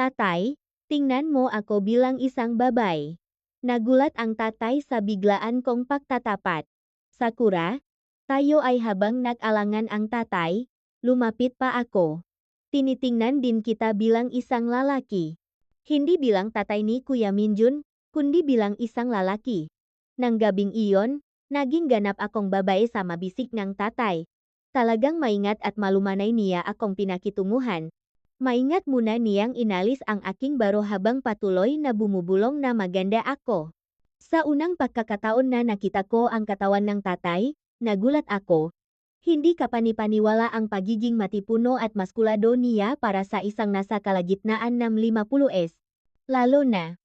Tatay, tingnan mo ako bilang isang babay. Nagulat ang tatay sa biglaan kong pagtatapat. Sakura, tayo ay habang nag-alangan ang tatay, lumapit pa ako. Tinitingnan din kita bilang isang lalaki. Hindi bilang tatay ni Kuya Minjun, kundi bilang isang lalaki. Nang gabing iyon, naging ganap akong babae sa mabisik ng tatay. Talagang maingat at malumanay niya akong pinakitunguhan. Maingat muna niyang inalis ang aking baro habang patuloy na bumubulong na maganda ako. Sa unang pagkakataon na nakita ko ang katawan ng tatay, nagulat ako. Hindi kapanipaniwala ang pagiging matipuno at maskulado niya para sa isang nasa kalagitnaan ng 50s. Lalo na,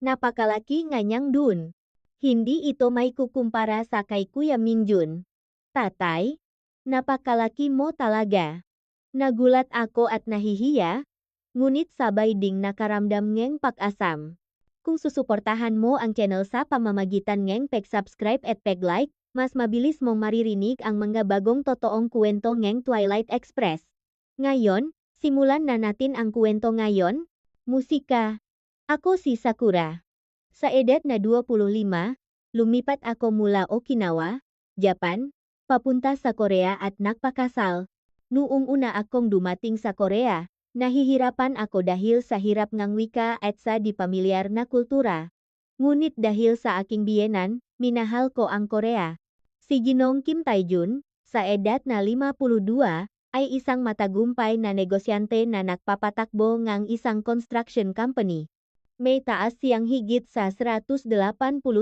napakalaki nga niyang dun. Hindi ito may kukumpara sa kay Kuya Minjun. Tatay, napakalaki mo talaga. Nagulat ako at nahihiya, ngunit sabay ding nakaramdam ngeng pag-asam. Kung susuportahan mo ang channel sa pamamagitan ngeng pag-subscribe at pag-like, mas mabilis mong maririnig ang mga bagong totoong kwento ngeng Twilight Express. Ngayon, simulan na natin ang kwento ngayon. Musika. Ako si Sakura. Sa edad na 25, lumipat ako mula Okinawa, Japan, papunta sa Korea at nagpakasal. Noong una akong dumating sa Korea, nahihirapan ako dahil sa hirap ng wika at sa di pamilyar na kultura. Ngunit dahil sa aking biyenan, minahal ko ang Korea. Si Ginong Kim Tae-jun, sa edad na 52, ay isang matagumpay na negosyante na nagpapatakbo ng isang construction company. May taas siyang higit sa 180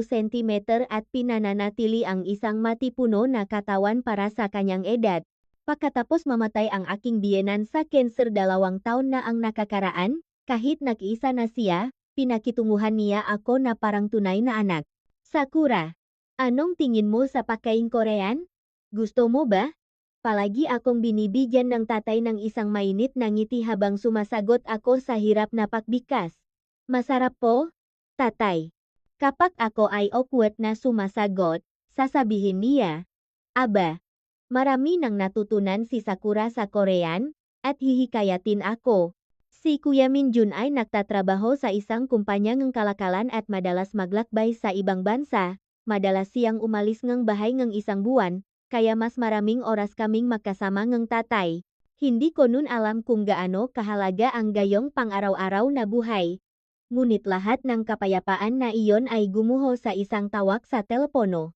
cm at pinananatili ang isang matipuno na katawan para sa kanyang edad. Pagkatapos mamatay ang aking biyenan sa cancer 2 taon na ang nakakaraan, kahit nag-iisa na siya, pinakitunguhan niya ako na parang tunay na anak. Sakura, anong tingin mo sa pagkain Korean? Gusto mo ba? Palagi akong binibigyan ng tatay ng isang mainit na ngiti habang sumasagot ako sa hirap na pagbigkas. Masarap po, tatay. Kapag ako ay awkward na sumasagot, sasabihin niya, aba, marami nang natutunan si Sakura sa Korean, at hihikayatin ako. Si Kuya Minjun ay nagtatrabaho sa isang kumpanya ng kalakalan at madalas maglakbay sa ibang bansa. Madalas siyang umalis ng bahay ng isang buwan, kaya mas maraming oras kaming magkasama ng tatay. Hindi ko nun alam kung gaano kahalaga ang gayong pang-araw-araw na buhay. Ngunit lahat ng kapayapaan na iyon ay gumuho sa isang tawag sa telepono.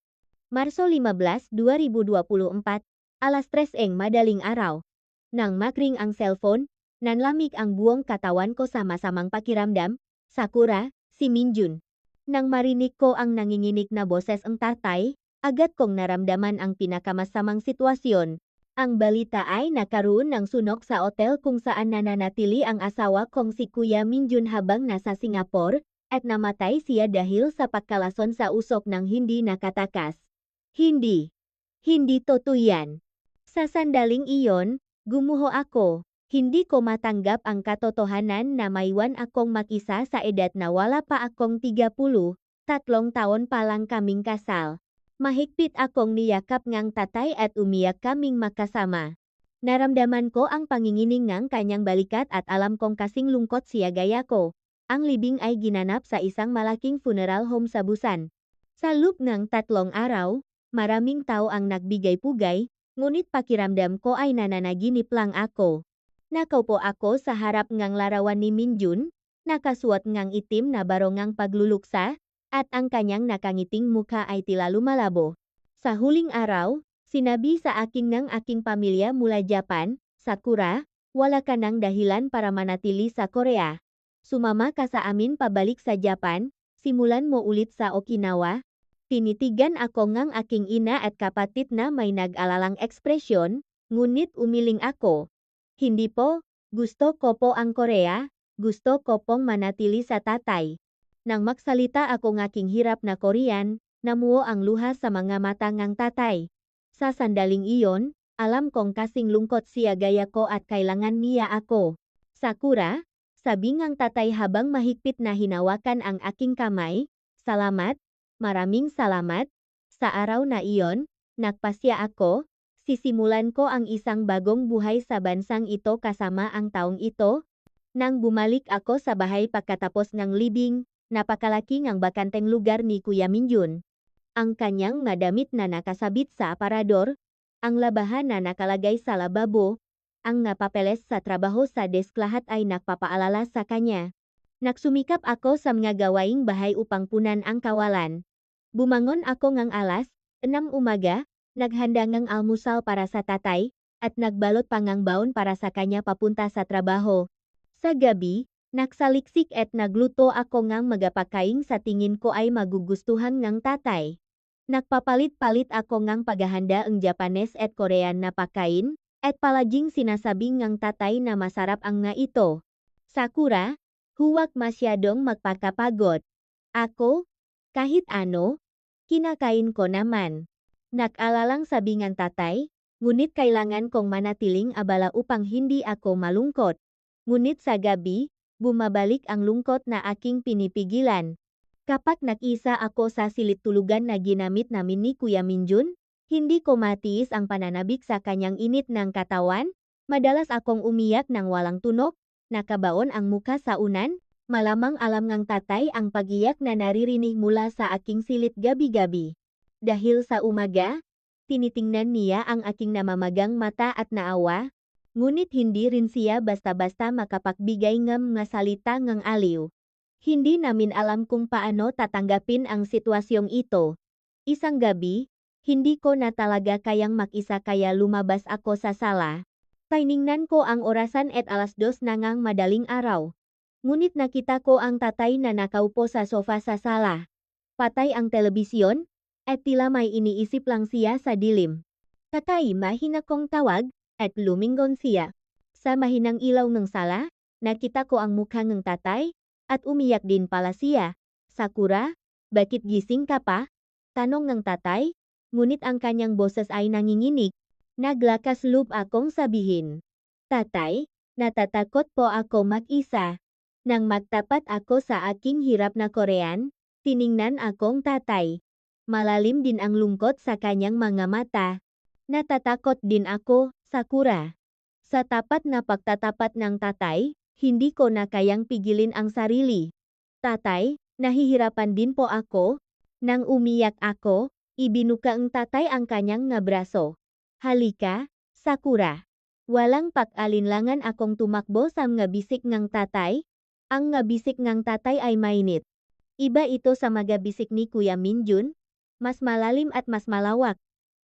Marso 15, 2024, alas 3 madaling araw. Nang makring ang cellphone, nanlamig ang buong katawan ko sa masamang pakiramdam. Sakura, si Minjun. Nang marinig ko ang nanginginig na boses ng tatay, agad kong naramdaman ang pinakamasamang sitwasyon. Ang balita ay nakaroon ng sunok sa otel kung saan nananatili ang asawa kong si Kuya Minjun habang nasa Singapore, at namatay siya dahil sa pagkalason sa usok ng hindi nakatakas. Hindi totoo yan. Sa sandaling iyon, gumuho ako. Hindi ko matanggap ang katotohanan na maiwan akong mag-isa sa edad na wala pa akong 30, 3 taon pa lang kaming kasal. Mahigpit akong niyakap ngang tatay at umiyak kaming magkasama. Naramdaman ko ang panginginig ng kanyang balikat at alam kong kasing lungkot siya gaya ko. Ang libing ay ginanap sa isang malaking funeral home sa Busan. Sa loob ng 3 araw, maraming tao ang nagbigay-pugay, ngunit pakiramdam ko ay nananaginip lang ako. Nakaupo ako sa harap ngang larawan ni Minjun, nakasuot ngang itim na baro ngang pagluluksa, at ang kanyang nakangiting mukha ay tila lumalabo. Sa huling araw, sinabi sa akin ng aking pamilya mula Japan, Sakura, wala ka ng dahilan para manatili sa Korea. Sumama ka sa amin pabalik sa Japan, simulan mo ulit sa Okinawa. Tinitigan ako ngang aking ina at kapatid na may nag-alalang ekspresyon, ngunit umiling ako. Hindi po, gusto ko po ang Korea, gusto ko pong manatili sa tatay. Nang magsalita ako ng aking hirap na Korean, namuo ang luha sa mga mata ng tatay. Sa sandaling iyon, alam kong kasing lungkot siya gaya ko at kailangan niya ako. Sakura, sabi ng tatay habang mahigpit na hinawakan ang aking kamay, salamat, maraming salamat. Sa araw na iyon, nagpasya ako, sisimulan ko ang isang bagong buhay sa bansang ito kasama ang taong ito. Nang bumalik ako sa bahay pagkatapos ng libing, napakalaki ng bakanteng lugar ni Kuya Minjun. Ang kanyang madamit na nakasabit sa aparador, ang labahan na nakalagay sa lababo, ang napapeles sa trabaho sa desk lahat ay nagpapaalala sa kanya. Nagsumikap ako sa mga gawaing bahay upang punan ang kawalan. Bumangon ako ngang alas 6 umaga, naghanda ngang almusal para sa tatay, at nagbalot pa ngang baon para sa kanya papunta sa trabaho. Sa gabi, nagsaliksik at nagluto ako ngang magapakaing sa tingin ko ay magugustuhan ng tatay. Nagpapalit-palit ako ngang paghahanda ang Japanese at Korean na pagkain, at palaging sinasabi ngang tatay na masarap ang nga ito. Sakura, huwag masyadong magpakapagod. Ako, kahit ano, kinakain ko naman. Nag-alalang sabi ngang tatay, ngunit kailangan kong manatiling abala upang hindi ako malungkot. Ngunit sa gabi, bumabalik ang lungkot na aking pinipigilan. Kapag nag-isa ako sa silid tulugan na ginamit namin ni Kuya Minjun, hindi ko matiis ang pananabik sa kanyang init ng katawan, madalas akong umiyak ng walang tunok, nakabaon ang muka sa unan, malamang alam ng tatay ang pag-iyak na naririnig mula sa aking silid gabi-gabi. Dahil sa umaga, tinitingnan niya ang aking namamagang mata at naawa, ngunit hindi rin siya basta-basta makapagbigay ng mga salita ng aliw. Hindi namin alam kung paano tatanggapin ang sitwasyong ito. Isang gabi, hindi ko na talaga kayang mag-isa kaya lumabas ako sa sala. Tiningnan ko ang orasan at alas 2 na ngang madaling araw. Ngunit nakita ko ang tatay na nakaupo sa sofa sa sala. Patay ang telebisyon, at tila may iniisip lang siya sa dilim. Tatay, mahina kong tawag, at lumingon siya. Sa mahinang ilaw ng sala, nakita ko ang mukha ng tatay, at umiyak din pala siya. Sakura, bakit gising ka pa? Tanong ng tatay, ngunit ang kanyang boses ay nanginginig. Naglakas loob akong sabihin. Tatay, natatakot po ako mag-isa. Nang magtapat ako sa aking hirap na Korean, tiningnan akong tatay. Malalim din ang lungkot sa kanyang mga mata. Natatakot din ako, Sakura. Sa tapat na pagtatapat ng tatay, hindi ko na kayang pigilin ang sarili. Tatay, nahihirapan din po ako. Nang umiyak ako, ibinuka ang tatay ang kanyang nga braso. Halika, Sakura. Walang pag-alinlangan akong tumakbo sa nga bisik ng tatay. Ang nga bisik ng tatay ay mainit. Iba ito sa mga bisik ni Kuya Minjun, mas malalim at mas malawak.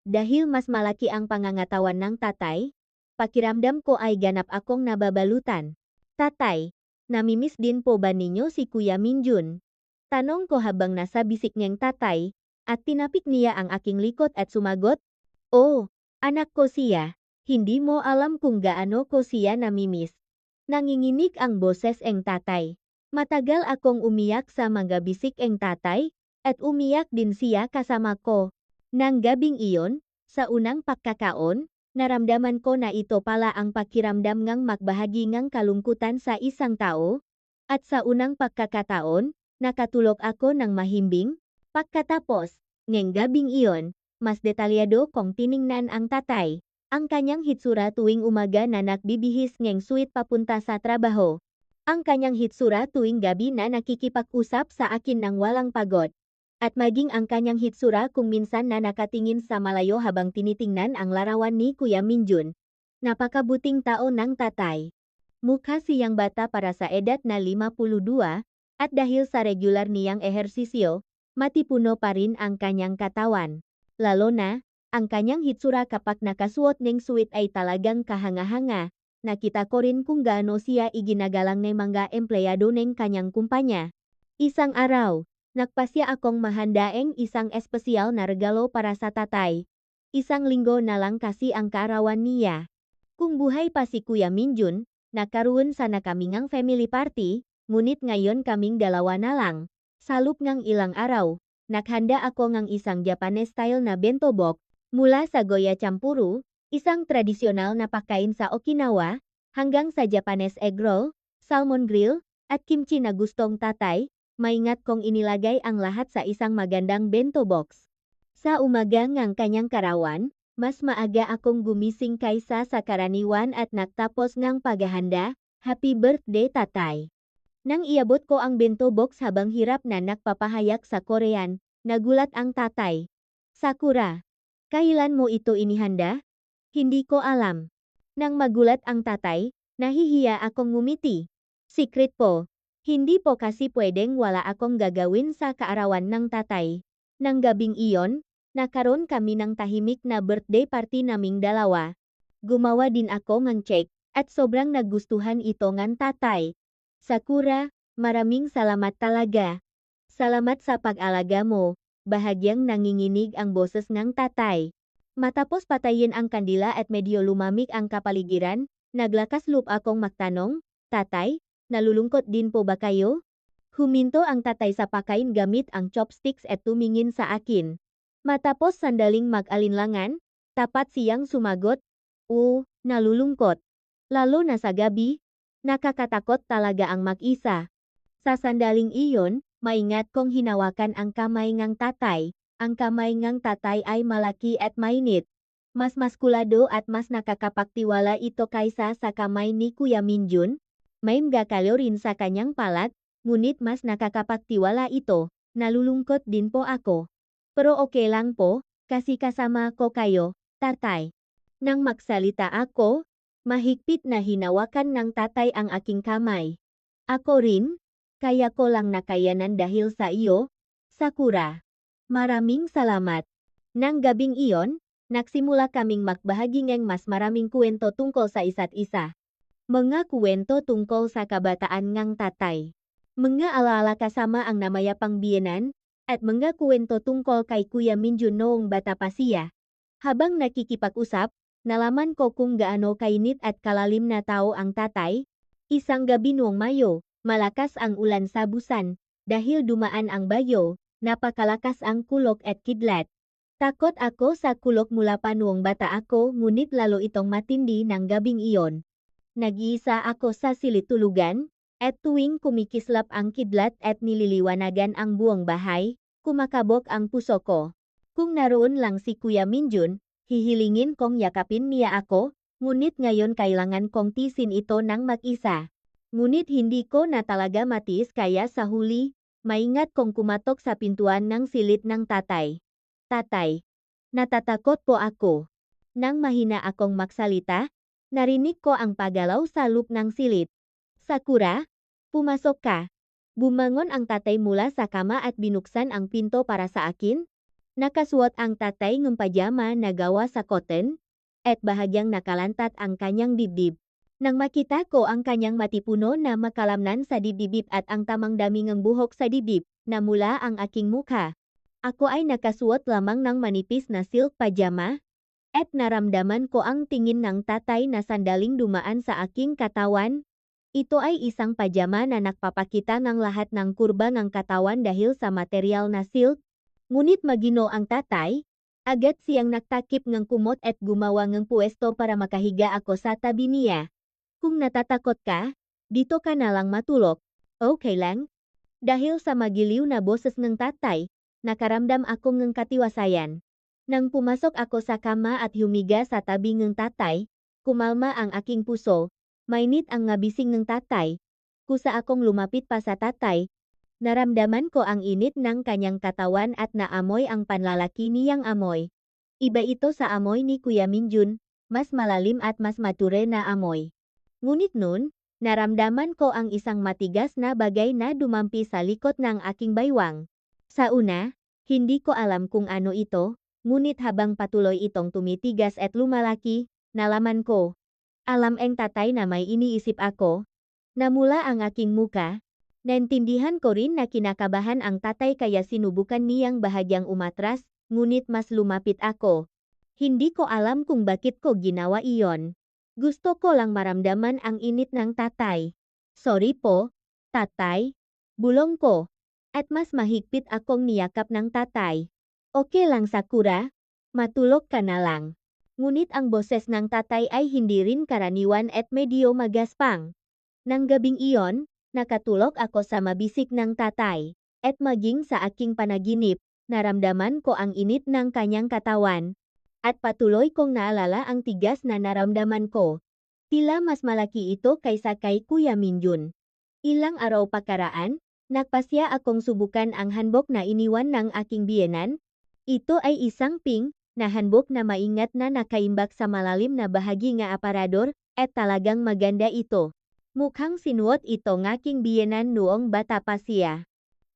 Dahil mas malaki ang pangangatawan ng tatay, pakiramdam ko ay ganap akong nababalutan. Tatay, namimiss din po ba ninyo si Kuya Minjun? Tanong ko habang nasa bisik niyang tatay, at tinapik niya ang aking likod at sumagot, "Oh, anak ko siya, hindi mo alam kung gaano ko siya namimiss." Nanginginig ang boses ng tatay. Matagal akong umiyak sa mga bisik ng tatay, at umiyak din siya kasama ko. Nang gabing iyon, sa unang pagkakaon, naramdaman ko na ito pala ang pakiramdam ngang magbahagi ng kalungkutan sa isang tao, at sa unang pagkakataon, nakatulog ako ng mahimbing. Pagkatapos, ngayong gabing iyon, mas detalyado kong tiningnan ang tatay, ang kanyang hitsura tuwing umaga na nagbibihis ngayong suite papunta sa trabaho. Ang kanyang hitsura tuwing gabi na nakikipag-usap sa akin ng walang pagod. At maging ang kanyang hitsura kung minsan na nakatingin sa malayo habang tinitingnan ang larawan ni Kuya Minjun. Napakabuting tao ng tatay. Mukha siyang bata para sa edad na 52, at dahil sa regular niyang ehersisyo, matipuno pa rin ang kanyang katawan. Lalo na, ang kanyang hitsura kapag nakasuot ng suit ay talagang kahanga-hanga. Nakita ko rin kung gaano siya iginagalang ng mga empleyado ng kanyang kumpanya. Isang araw, nagpasya akong mahandaeng isang espesyal na regalo para sa tatay. Isang linggo na lang kasi ang kaarawan niya. Kung buhay pa si Kuya Minjun, nakaroon sana kami ngang family party, ngunit ngayon kaming dalawa na lang. Sa loob ng ilang araw, naghanda ako ng isang Japanese style na bento box, mula sa Goya Champuru, isang tradisyonal na pagkain sa Okinawa, hanggang sa Japanese egg roll, salmon grill, at kimchi na gustong tatay. Maingat kong inilagay ang lahat sa isang magandang bento box. Sa umaga ng kanyang karawan, mas maaga akong gumising kaysa sa karaniwan at nagtapos ng paghahanda, Happy birthday tatay. Nang iabot ko ang bento box habang hirap na nagpapahayag sa Korean, nagulat ang tatay. Sakura, kailan mo ito inihanda? Hindi ko alam. Nang magulat ang tatay, nahihiya akong ngumiti. Secret po. Hindi po kasi pwedeng wala akong gagawin sa kaarawan ng tatay. Nang gabing iyon, nakaroon kami ng tahimik na birthday party naming dalawa. Gumawa din ako ng cake, at sobrang nagustuhan ito ng tatay. Sakura, maraming salamat talaga. Salamat sa pag-alaga mo. Bahagyang nanginginig ang boses ng tatay. Matapos patayin ang kandila at medyo lumamig ang kapaligiran, naglakas loob akong magtanong, Tatay, nalulungkot din po ba kayo? Huminto ang tatay sa pakain gamit ang chopsticks at tumingin sa akin. Matapos sandaling mag-alinlangan, tapat siyang sumagot, Oo, nalulungkot. Lalo na sa gabi, nakakatakot talaga ang mag-isa. Sa sandaling iyon, maingat kong hinawakan ang kamay ng tatay. Ang kamay ng tatay ay malaki at mainit. Mas maskulado at mas nakakapagtiwala ito kaysa sa kamay ni Kuya Minjun. May mga rin sa kanyang palat, ngunit mas nakakapagtiwala ito. Nalulungkot din po ako. Pero okay lang po, kasi kasama ko kayo, tatay. Nang magsalita ako, mahigpit na hinawakan ng tatay ang aking kamay. Ako rin, kaya ko lang nakayanan dahil sa iyo, Sakura. Maraming salamat. Nang gabing iyon, nagsimula kaming magbahagi ng mas maraming kwento tungkol sa isa't isa. Mga kwento tungkol sa kabataan ng tatay. Mga alaala kasama ang namayapang biyenan, at mga kwento tungkol kay Kuya Minjun noong bata pa siya. Habang nakikipag-usap, nalaman ko kung gaano kainit at kalalim na tao ang tatay. Isang gabi noong Mayo, malakas ang ulan sa Busan. Dahil dumaan ang bagyo, napakalakas ang kulog at kidlat. Takot ako sa kulog mula pa noong bata ako, ngunit lalo itong matindi ng gabing iyon. Nag-iisa ako sa silid-tulugan, at tuwing kumikislap ang kidlat at nililiwanagan ang buong bahay, kumakabog ang puso ko. Kung naroon lang si Kuya Minjun, hihilingin kong yakapin niya ako, ngunit ngayon kailangan kong tisin ito ng mag-isa. Ngunit hindi ko na talaga matiis kaya sa huli, maingat kong kumatok sa pintuan ng silid ng tatay. Tatay, natatakot po ako. Nang mahina akong magsalita, narinig ko ang pagalaw sa loob ng silid. Sakura, pumasok ka. Bumangon ang tatay mula sa kama at binuksan ang pinto para sa akin. Nakasuot ang tatay ng pajama na gawa sa cotton, at bahagyang nakalantat ang kanyang dibdib. Nang makita ko ang kanyang matipuno na makalamnan sa dibdib at ang tamang dami ng buhok sa dibdib, namula ang aking mukha. Ako ay nakasuot lamang ng manipis na silk pajama, at naramdaman ko ang tingin ng tatay na sandaling dumaan sa aking katawan. Ito ay isang pajama na nagpapakita ng lahat ng kurba ng katawan dahil sa material na silk. Ngunit magino ang tatay, agad siyang nagtakip ng kumot at gumawa ng pwesto para makahiga ako sa tabi niya. Kung natatakot ka, dito ka na lang matulog. Okay lang? Dahil sa magiliw na boses ng tatay, nakaramdam ako ng katiwasayan. Nang pumasok ako sa kama at humiga sa tabi ng tatay, kumalma ang aking puso. Mainit ang ngabising ng tatay. Kusa akong lumapit pa sa tatay. Naramdaman ko ang init ng kanyang katawan at naamoy ang panlalaki niyang amoy. Iba ito sa amoy ni Kuya Minjun, mas malalim at mas mature na amoy. Ngunit noon, naramdaman ko ang isang matigas na bagay na dumampi sa likod ng aking baywang. Sa una, hindi ko alam kung ano ito, ngunit habang patuloy itong tumitigas at lumalaki, nalaman ko. Alam ang tatay na may iniisip ako. Namula ang aking muka. Naintindihan ko rin na kinakabahan ang tatay kaya sinubukan niyang bahagyang umatras, ngunit mas lumapit ako. Hindi ko alam kung bakit ko ginawa iyon. Gusto ko lang maramdaman ang init ng tatay. Sorry po, tatay. Bulong ko. At mas mahigpit akong niyakap ng tatay. Okay lang Sakura. Matulog ka na lang. Ngunit ang boses ng tatay ay hindi rin karaniwan at medyo magaspang. Nang gabing iyon, nakatulog ako sa mabisik ng tatay, at maging sa aking panaginip, naramdaman ko ang init ng kanyang katawan, at patuloy kong naalala ang tigas na naramdaman ko. Tila mas malaki ito kaysa kay Kuya Minjun. Ilang araw pakaraan, nagpasya akong subukan ang hanbok na iniwan ng aking biyenan. Ito ay isang pink na hanbok na maingat na nakaimbak sa malalim na bahagi nga aparador, at talagang maganda ito. Mukhang sinuot ito ng aking biyenan noong bata pa siya.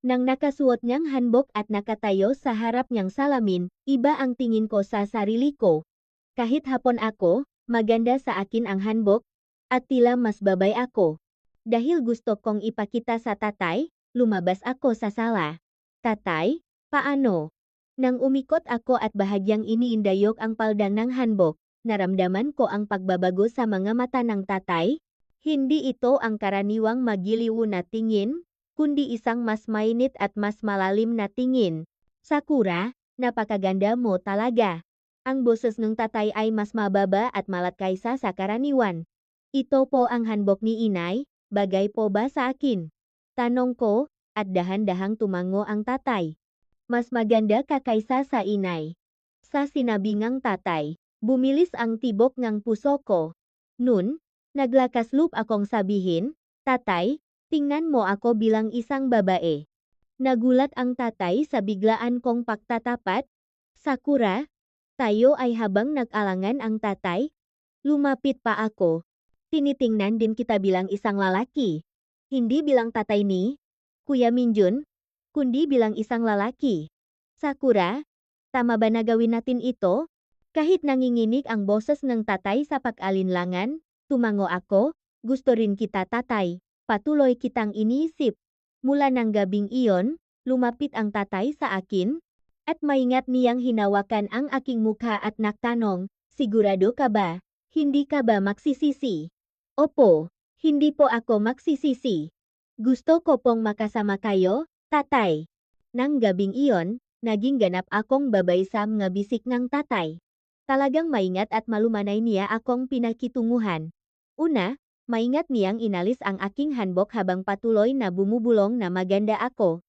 Nang nakasuot niyang hanbok at nakatayo sa harap niyang salamin, iba ang tingin ko sa sarili ko. Kahit hapon ako, maganda sa akin ang hanbok, at tila mas babay ako. Dahil gusto kong ipakita sa tatay, lumabas ako sa sala. Tatay, paano? Nang umikot ako at bahagyang iniindayok ang palda ng hanbok, naramdaman ko ang pagbabago sa mga mata ng tatay. Hindi ito ang karaniwang magiliw na tingin, kundi isang mas mainit at mas malalim na tingin. Sakura, napakaganda mo talaga. Ang boses ng tatay ay mas mababa at malat kaysa sa karaniwan. Ito po ang hanbok ni inay, bagay po ba sa akin? Tanong ko, at dahan-dahang tumango ang tatay. Mas maganda ka kaysa sa inay. Sa sinabi ngang tatay, bumilis ang tibok ng puso ko. Nun, naglakas loob akong sabihin, tatay, tingnan mo ako bilang isang babae. Nagulat ang tatay sa biglaan kong pagtatapat. Sakura, tayo ay habang nag-alangan ang tatay. Lumapit pa ako. Tinitingnan din kita bilang isang lalaki. Hindi bilang tatay ni Kuya Minjun, kundi bilang isang lalaki. Sakura, tama ba na gawin natin ito? Kahit nanginginig ang boses ng tatay sa pag-alinlangan, tumango ako, gusto rin kita tatay, patuloy kitang iniisip. Mula ng gabing iyon, lumapit ang tatay sa akin, at maingat niyang hinawakan ang aking mukha at nagtanong, sigurado ka ba? Hindi ka ba magsisisi? Opo, hindi po ako magsisisi. Gusto ko pong makasama kayo, tatay. Nang gabing iyon, naging ganap akong babay sa mga bisik ng tatay. Talagang maingat at malumanay niya akong pinakitunguhan. Una, maingat niyang inalis ang aking hanbok habang patuloy na bumubulong na maganda ako.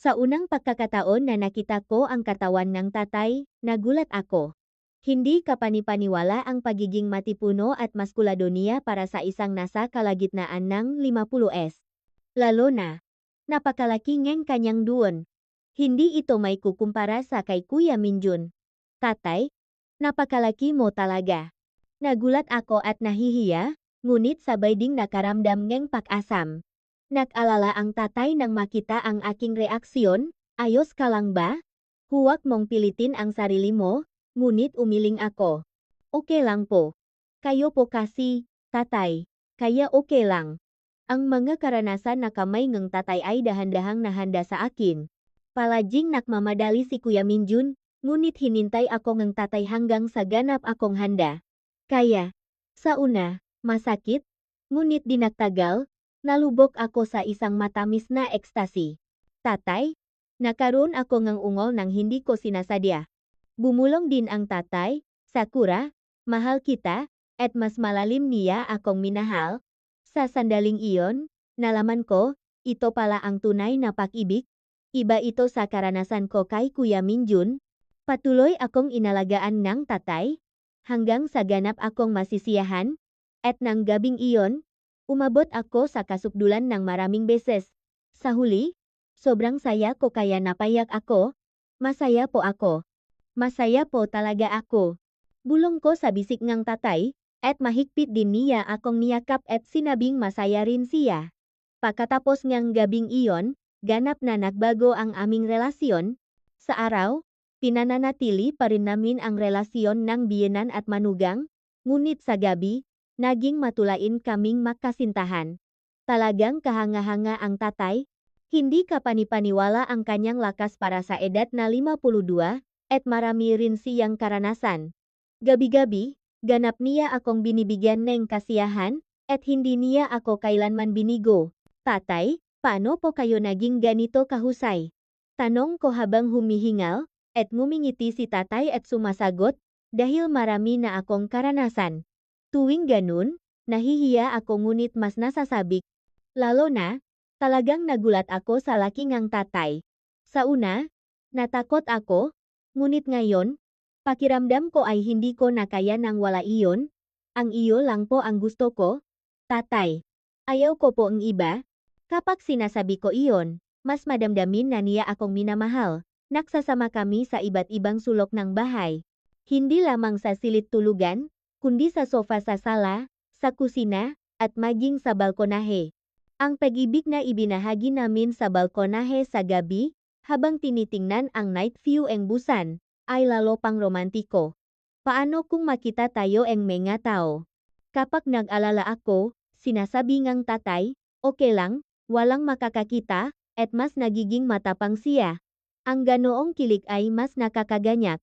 Sa unang pagkakataon na nakita ko ang katawan ng tatay, nagulat ako. Hindi kapanipaniwala ang pagiging matipuno at maskulado niya para sa isang nasa kalagitnaan ng 50s. Lalo na, napakalaki ng kanyang duon. Hindi ito may kukumpara sa kay Kuya Minjun. Tatay, napakalaki mo talaga. Nagulat ako at nahihiya, ngunit sabay ding nakaramdam ng pag-asam. Nag-alala ang tatay nang makita ang aking reaksyon, ayos ka lang ba? Huwag mong pilitin ang sarili mo, ngunit umiling ako. Okay lang po. Kayo po kasi, tatay, kaya okay lang. Ang mga karanasan na kamay ng tatay ay dahan-dahang nahanda sa akin. Palaging nakmamadali si Kuya Minjun, ngunit hinintay ako ng tatay hanggang sa ganap akong handa. Kaya, sa una, masakit, ngunit di nagtagal, nalubog ako sa isang matamis na ecstasy. Tatay, nakaroon ako ng ungol nang hindi ko sinasadya. Bumulong din ang tatay, Sakura, mahal kita, at mas malalim niya akong minahal. Sa sandaling iyon, nalaman ko, ito pala ang tunay na pag-ibig. Iba ito sa karanasan ko kay Kuya Minjun. Patuloy akong inalagaan ng tatay, hanggang sa ganap akong masisiyahan, at nang gabing iyon, umabot ako sa kasukdulan ng maraming beses. Sa huli, sobrang saya ko kaya napayak ako. Masaya po ako. Masaya po talaga ako. Bulong ko sa bisik ng tatay, at mahigpit din niya akong niyakap at sinabing masaya rin siya. Pagkatapos ng gabing iyon, ganap na nagbago ang aming relasyon. Sa araw, pinananatili pa rin namin ang relasyon ng biyenan at manugang, ngunit sa gabi, naging matulain kaming magkasintahan. Talagang kahanga-hanga ang tatay. Hindi kapanipaniwala ang kanyang lakas para sa edad na 52, at marami rin siyang karanasan. Gabi-gabi, ganap niya akong binibigyan ng kasiyahan, at hindi niya ako kailanman binigo. Tatay, paano po kayo naging ganito kahusay? Tanong ko habang humihingal, at ngumingiti si tatay at sumasagot, dahil marami na akong karanasan. Tuwing ganun, nahihiya ako ngunit mas nasasabik. Lalo na, talagang nagulat ako sa laki ng tatay. Sa una, natakot ako, ngunit ngayon, pakiramdam ko ay hindi ko na kaya nang wala iyon. Ang iyo lang po ang gusto ko, tatay. Ayaw ko po ang iba. Kapag sinasabi ko iyon, mas madamdamin na niya akong minamahal. Nagsasama kami sa iba't ibang sulok ng bahay. Hindi lamang sa silid tulugan, kundi sa sofa sa sala, sa kusina, at maging sa balkonahe. Ang pag-ibig na ibinahagi namin sa balkonahe sa gabi, habang tinitingnan ang night view ng busan, ay lalo pang romantiko. Paano kung makita tayo ang mga tao? Kapag nag-alala ako, sinasabi ngang tatay, okay lang, walang makakakita, at mas nagiging matapang siya. Ang ganoong kilig ay mas nakakaganyak.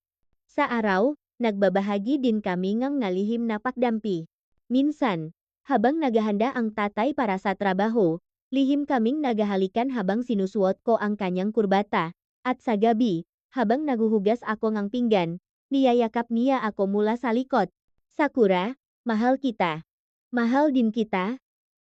Sa araw, nagbabahagi din kami ngang nalihim na pagdampi. Minsan, habang naghahanda ang tatay para sa trabaho, lihim kaming naghahalikan habang sinusuot ko ang kanyang kurbata. At sa gabi, habang naguhugas ako ng pinggan, niyayakap niya ako mula sa likod. Sakura, mahal kita. Mahal din kita,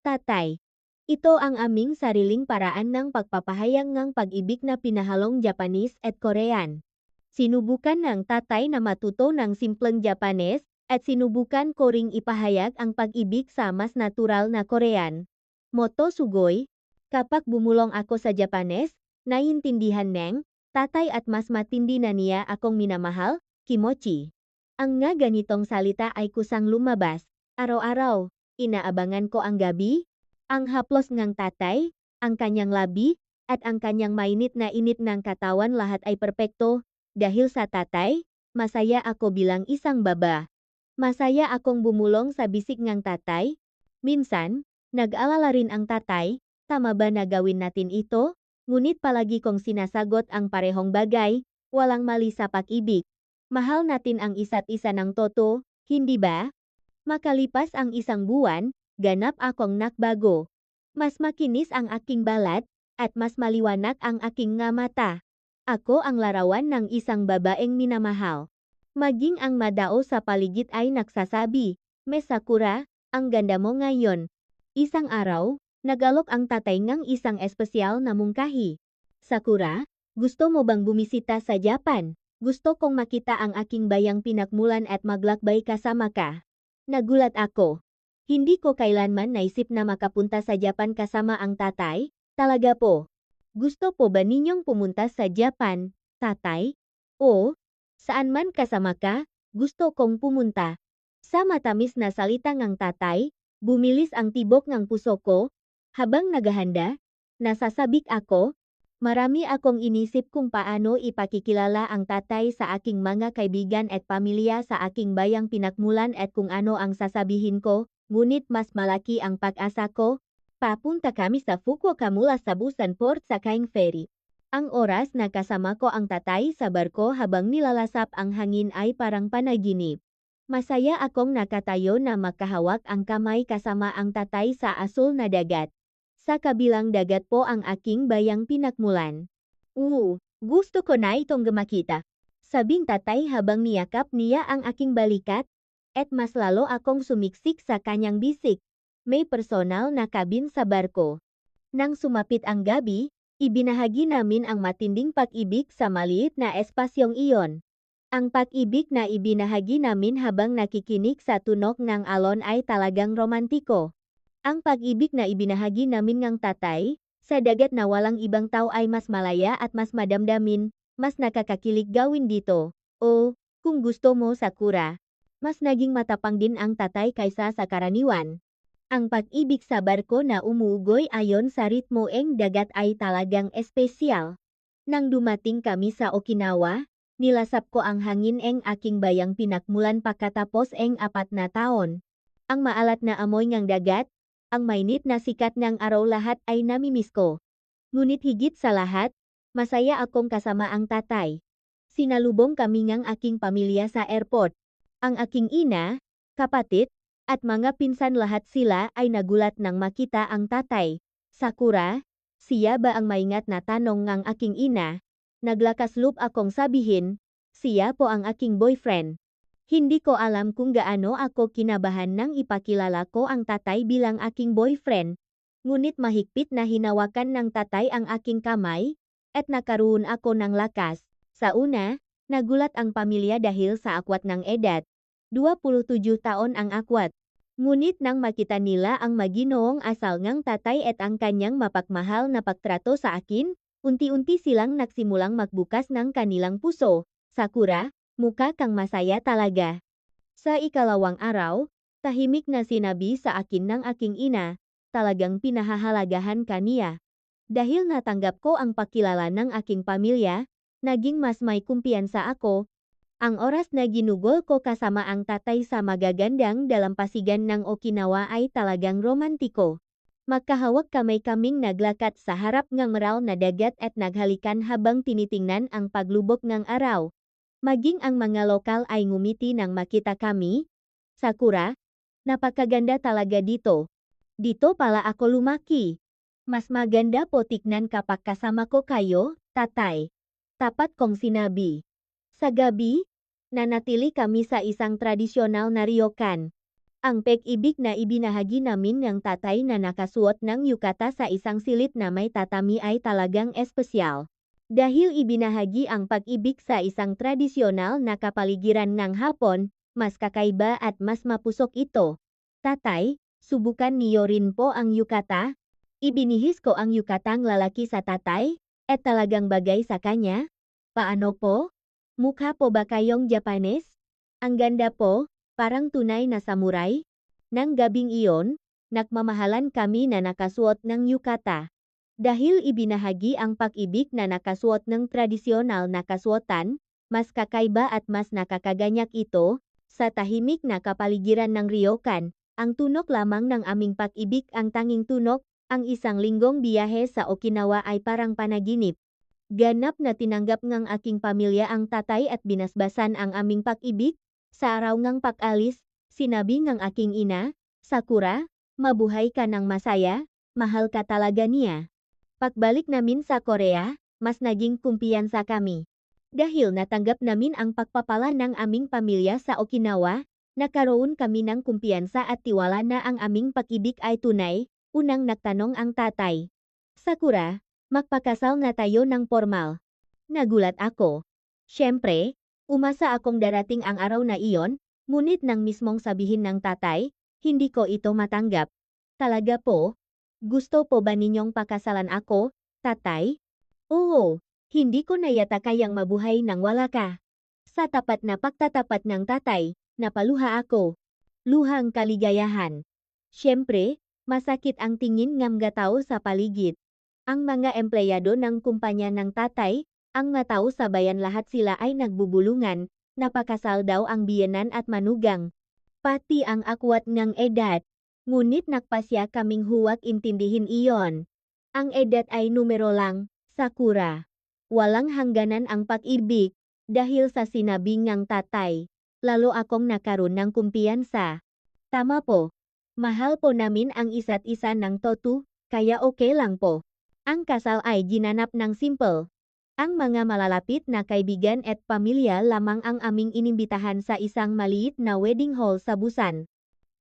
tatay. Ito ang aming sariling paraan ng pagpapahayag ng pag-ibig na pinahalong Japanese at Korean. Sinubukan ng tatay na matuto ng simpleng Japanese, at sinubukan ko ring ipahayag ang pag-ibig sa mas natural na Korean. Moto sugoi, kapag bumulong ako sa Japanese, naiintindihan ng tatay at mas matindi na niya akong minamahal, kimochi. Ang nga ganitong salita ay kusang lumabas, araw-araw, inaabangan ko ang gabi, ang haplos ng tatay, ang kanyang labi, at ang kanyang mainit na init ng katawan lahat ay perpekto, dahil sa tatay, masaya ako bilang isang baba. Masaya akong bumulong sa bisig ng tatay. Minsan, nag-alala rin ang tatay, tama ba na gawin natin ito? Ngunit palagi kong sinasagot ang parehong bagay, walang mali sa pag-ibig. Mahal natin ang isa't isa ng toto, hindi ba? Makalipas ang isang buwan, ganap akong nakbago. Mas makinis ang aking balat, at mas maliwanag ang aking nga mata. Ako ang larawan ng isang babaeng minamahal. Maging ang madao sa paligid ay nagsasabi, Miss Sakura, ang ganda mo ngayon. Isang araw, nag-alok ang tatay ng isang espesyal na mungkahi. Sakura, gusto mo bang bumisita sa Japan? Gusto kong makita ang aking bayang pinakmulan at maglakbay kasama ka. Nagulat ako. Hindi ko kailanman naisip na makapunta sa Japan kasama ang tatay. Talaga po. Gusto po ba ninyong pumunta sa Japan, tatay? Oo. Saan man kasama ka, gusto kong pumunta. Sa matamis na salita ng tatay, bumilis ang tibok ng puso ko. Habang naghahanda, nasasabik ako. Marami akong inisip kung paano ipakikilala ang tatay sa aking mga kaibigan at pamilya sa aking bayang pinakmulan at kung ano ang sasabihin ko, ngunit mas malaki ang pag-asa ko. Papunta kami sa Fukuoka mula sa Busan Port sa Kaing Ferry. Ang oras na kasama ko ang tatay sa barko habang nilalasap ang hangin ay parang panaginip. Masaya akong nakatayo na makahawak ang kamay kasama ang tatay sa asul na dagat. Sa kabilang dagat po ang aking bayang pinakmulan. Gusto ko na itong makita. Sabing tatay habang niyakap niya ang aking balikat. At mas lalo akong sumiksik sa kanyang bisik. May personal na kabin sa barko. Nang sumapit ang gabi, ibinahagi namin ang matinding pag-ibig sa maliit na espasyong iyon. Ang pag-ibig na ibinahagi namin habang nakikinig sa tunog ng alon ay talagang romantiko. Ang pag-ibig na ibinahagi namin ng tatay, sa dagat na walang ibang tao ay mas malaya at mas madamdamin, mas nakakakilig gawin dito. O, kung gusto mo Sakura, mas naging matapang din ang tatay kaysa sa karaniwan. Ang pag-ibig sa barko na umuugoy ayon sa ritmo ng dagat ay talagang espesyal. Nang dumating kami sa Okinawa, nilasap ko ang hangin ng aking bayang pinakmulan pagkatapos ng 4 na taon. Ang maalat na amoy ng dagat, ang mainit na sikat ng araw lahat ay namimiss ko. Ngunit higit sa lahat, masaya akong kasama ang tatay. Sinalubong kami ng aking pamilya sa airport. Ang aking ina, kapatid, at mga pinsan lahat sila ay nagulat nang makita ang tatay. Sakura, siya ba ang maingat na tanong ng aking ina? Naglakas loob akong sabihin, siya po ang aking boyfriend. Hindi ko alam kung gaano ako kinabahan nang ipakilala ko ang tatay bilang aking boyfriend. Ngunit mahigpit na hinawakan ng tatay ang aking kamay, at nakaroon ako ng lakas. Sa una, nagulat ang pamilya dahil sa akwat ng edad. 27 taon ang akwat. Ngunit nang makita nila ang maginoong asal ngang tatay at ang kanyang mapagmahal na pagtrato sa akin, unti-unti silang nagsimulang magbukas ng kanilang puso. Sakura, mukha kang masaya talaga. Sa ikalawang araw, tahimik na sinabi sa akin ng aking ina, talagang pinahahalagahan ka niya. Dahil natanggap ko ang pakilala ng aking pamilya, naging mas may kumpiyansa ako. Ang oras na ginugol ko kasama ang tatay sa magagandang dalampasigan ng Okinawa ay talagang romantiko. Magkahawak kamay kaming naglakat sa harap ng maral na dagat at naghalikan habang tinitingnan ang paglubok ng araw. Maging ang mga lokal ay ngumiti nang makita kami. Sakura, napakaganda talaga dito. Dito pala ako lumaki. Mas maganda po tignan kapag kasama ko kayo, tatay. Tapat kong sinabi. Sa gabi, nanatili kami sa isang tradisyonal na ryokan. Ang pag-ibig na ibinahagi namin ng tatay na nakasuot ng yukata sa isang silid na may tatami ay talagang espesyal. Dahil ibinahagi ang pag-ibig sa isang tradisyonal na kapaligiran ng Hapon, mas kakaiba at mas mapusok ito. Tatay, subukan niyo rin po ang yukata? Ibinihis ko ang yukatang lalaki sa tatay, at talagang bagay sa kanya. Paano po? Mukha po ba kayong Japanese? Ang ganda po, parang tunay na samurai. Nang gabing iyon, nagmamahalan kami na nakasuot ng yukata. Dahil ibinahagi ang pag-ibig na nakasuot ng tradisyonal na kasuotan, mas kakaiba at mas nakakaganyak ito, sa tahimik na kapaligiran ng ryokan, ang tunok lamang ng aming pag-ibig ang tanging tunok, ang isang linggong biyahe sa Okinawa ay parang panaginip. Ganap na tinanggap ng aking pamilya ang tatay at binasbasan ang aming pag-ibig. Sa araw ng pag-alis, sinabi ng aking ina, Sakura, mabuhay ka ng masaya, mahal ka talaga niya. Pagbalik namin sa Korea, mas naging kumpiyansa kami. Dahil natanggap namin ang pagpapala ng aming pamilya sa Okinawa, nagkaroon kami ng kumpiyansa at tiwala na ang aming pag-ibig ay tunay, unang nagtanong ang tatay. Sakura, magpakasal na tayo ng formal. Nagulat ako. Siyempre, umasa akong darating ang araw na iyon, ngunit nang mismong sabihin ng tatay, hindi ko ito matanggap. Talaga po? Gusto po ba ninyong pakasalan ako, tatay? Oo, hindi ko na yata kayang mabuhay nang wala ka. Sa tapat na pagtatapat ng tatay, napaluha ako. Luhang kaligayahan. Siyempre, masakit ang tingin ng mga tao sa paligid. Ang mga empleyado ng kumpanya ng tatay, ang mga tao sa bayan lahat sila ay nagbubulungan, napakasal daw ang biyenan at manugang. Pati ang akwat ng edad. Ngunit nagpasya kaming huwag intindihin iyon. Ang edad ay numero lang, Sakura. Walang hangganan ang pag-ibig, dahil sa sinabi ng tatay. Lalo akong nakaroon ng kumpiyansa. Tama po. Mahal po namin ang isa't isa ng todo, kaya okay lang po. Ang kasal ay ginanap ng simple. Ang mga malalapit na kaibigan at pamilya lamang ang aming inimbitahan sa isang maliit na wedding hall sa Busan.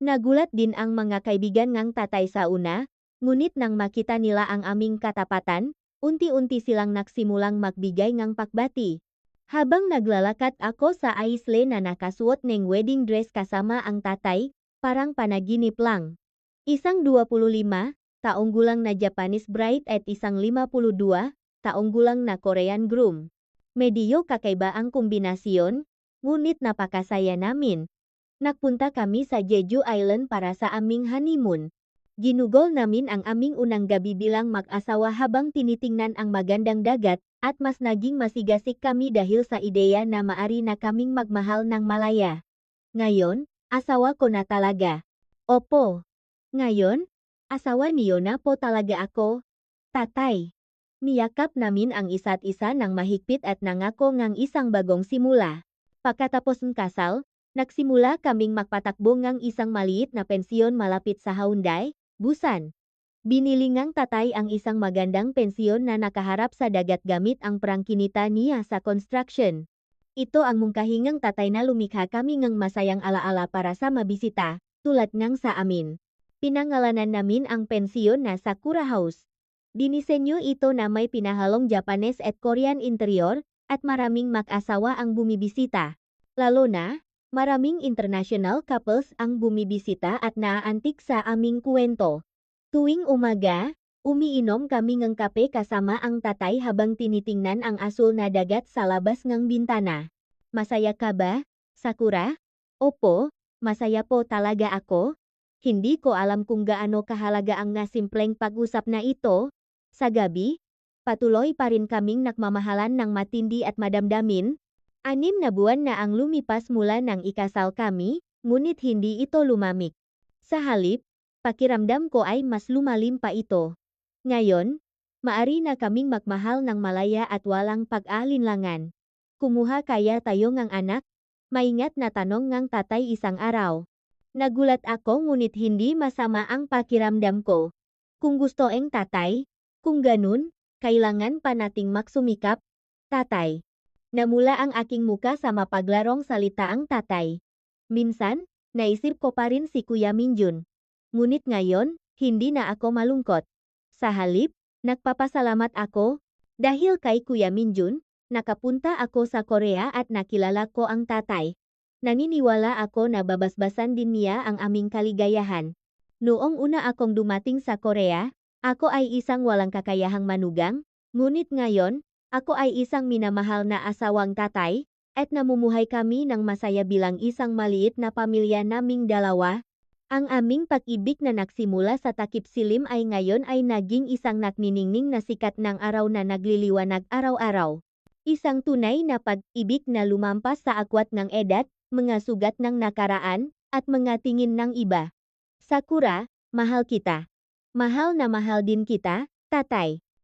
Nagulat din ang mga kaibigan ng tatay sa una, ngunit nang makita nila ang aming katapatan, unti-unti silang nagsimulang magbigay ng pakbati. Habang naglalakad ako sa aisle na nakasuot ng wedding dress kasama ang tatay, parang panaginip lang. Isang 25 taong gulang na Japanese bride at isang 52 taong gulang na Korean groom. Medyo kakaiba ang kombinasyon, ngunit napakasaya namin. Nagpunta kami sa Jeju Island para sa aming honeymoon. Ginugol namin ang aming unang gabi bilang mag-asawa habang tinitingnan ang magandang dagat, at mas naging masigasig kami dahil sa ideya na maari na kaming magmahal ng malaya. Ngayon, asawa ko na talaga. Opo. Ngayon, asawa niyo na po talaga ako, tatay. Niyakap namin ang isa't isa ng mahigpit at nangako ng isang bagong simula. Pagkatapos ng kasal, nagsimula kaming magpatakbo ng isang maliit na pensyon malapit sa Haeundae, Busan. Binili ng tatay ang isang magandang pensyon na nakaharap sa dagat gamit ang prangkinita niya sa construction. Ito ang mungkahingang tatay na lumikha kami ng masayang alaala para sa mabisita, tulad ng sa amin. Pinangalanan namin ang pensyon na Sakura House. Dinisenyo ito na may pinahalong Japanese at Korean interior, at maraming mag-asawa ang bumibisita. Lalo na, Maraming international couples ang bumibisita at naaantik sa aming kwento. Tuwing umaga, umiinom kami ng kape kasama ang tatay habang tinitingnan ang asul na dagat sa labas ng bintana. Masaya ka ba, Sakura? Opo, masaya po talaga ako. Hindi ko alam kung gaano kahalaga ang nasimpleng pag-usap na ito. Sa gabi, patuloy pa rin kaming nagmamahalan ng matindi at madamdamin. 6 na buwan na ang lumipas mula nang ikasal kami, ngunit hindi ito lumamig. Sa halip, pakiramdam ko ay mas lumalim pa ito. Ngayon, maari na kaming magmahal ng malaya at walang pag-alinlangan. Kumuha kaya tayo ng anak? Maingat na tanong ng tatay isang araw. Nagulat ako ngunit hindi masama ang pakiramdam ko. Kung gusto ang tatay, kung ganun, kailangan pa nating magsumikap, tatay. Namula ang aking muka sa mapaglarong salita ang tatay. Minsan, naisip ko pa rin si Kuya Minjun. Ngunit ngayon, hindi na ako malungkot. Sa halip, nagpapasalamat ako. Dahil kay Kuya Minjun, nakapunta ako sa Korea at nakilala ko ang tatay. Naniniwala ako na babasbasan din niya ang aming kaligayahan. Noong una akong dumating sa Korea, ako ay isang walang kakayahang manugang, ngunit ngayon, ako ay isang minamahal na asawang tatay, at namumuhay kami ng masaya bilang isang maliit na pamilya naming dalawa. Ang aming pag-ibig na nagsimula sa takip silim ay ngayon ay naging isang nakniningning na sikat ng araw na nagliliwanag araw-araw. Isang tunay na pag-ibig na lumampas sa agwat ng edad, mga sugat ng nakaraan, at mga tingin ng iba. Sakura, mahal kita. Mahal na mahal din kita, tatay.